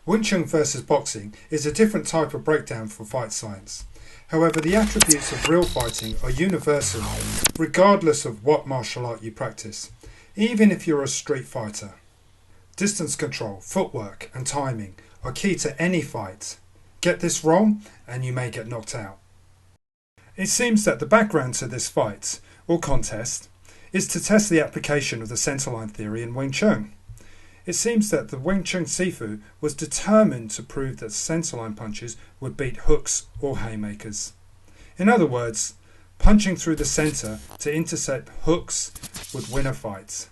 Wing Chun versus boxing is a different type of breakdown for fight science. However, the attributes of real fighting are universal regardless of what martial art you practice, even if you're a street fighter. Distance control, footwork and timing are key to any fight. Get this wrong and you may get knocked out. It seems that the background to this fight, or contest, is to test the application of the centerline theory in Wing Chun. It seems that the Wing Chun Sifu was determined to prove that centerline punches would beat hooks or haymakers. In other words, punching through the center to intercept hooks would win a fight.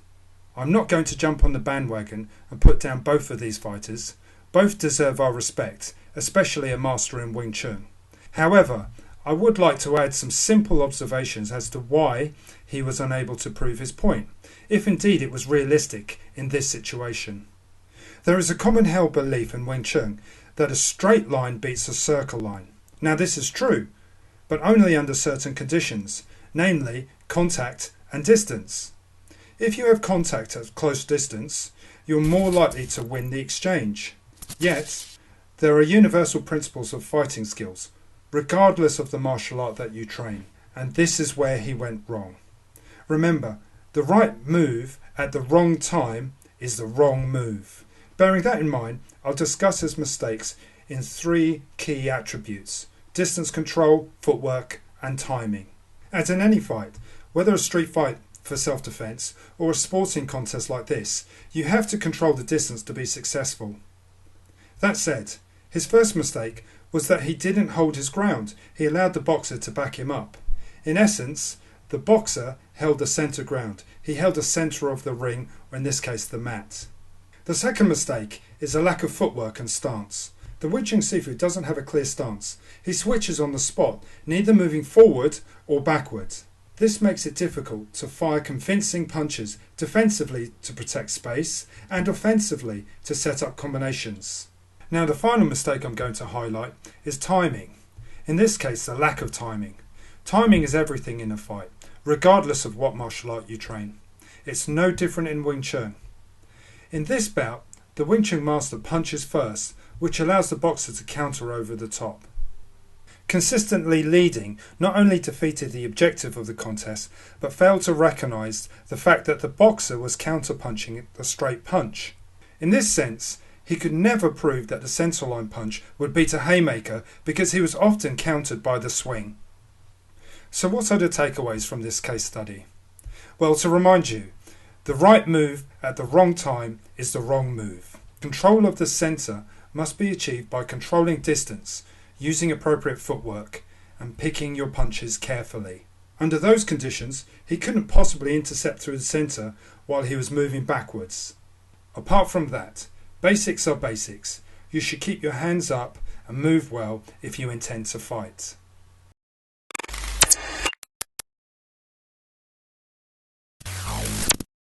I'm not going to jump on the bandwagon and put down both of these fighters. Both deserve our respect, especially a master in Wing Chun. However, I would like to add some simple observations as to why he was unable to prove his point, if indeed it was realistic in this situation. There is a common held belief in Wing Chun that a straight line beats a circle line. Now this is true, but only under certain conditions, namely contact and distance. If you have contact at close distance, you're more likely to win the exchange. Yet, there are universal principles of fighting skills, regardless of the martial art that you train, and this is where he went wrong. Remember, the right move at the wrong time is the wrong move. Bearing that in mind, I'll discuss his mistakes in 3 key attributes: distance control, footwork, and timing. As in any fight, whether a street fight for self-defense or a sporting contest like this, you have to control the distance to be successful. That said, his first mistake was that he didn't hold his ground. He allowed the boxer to back him up. In essence, the boxer held the centre ground. He held the centre of the ring, or in this case the mat. The second mistake is a lack of footwork and stance. The Wing Chun Sifu doesn't have a clear stance. He switches on the spot, neither moving forward or backward. This makes it difficult to fire convincing punches defensively to protect space and offensively to set up combinations. Now the final mistake I'm going to highlight is timing. In this case, the lack of timing. Timing is everything in a fight, regardless of what martial art you train. It's no different in Wing Chun. In this bout, the Wing Chun master punches first, which allows the boxer to counter over the top. Consistently leading not only defeated the objective of the contest, but failed to recognise the fact that the boxer was counter-punching the straight punch. In this sense, he could never prove that the centerline punch would beat a haymaker because he was often countered by the swing. So what are the takeaways from this case study? Well, to remind you, the right move at the wrong time is the wrong move. Control of the centre must be achieved by controlling distance, using appropriate footwork, and picking your punches carefully. Under those conditions, he couldn't possibly intercept through the centre while he was moving backwards. Apart from that, basics are basics. You should keep your hands up and move well if you intend to fight.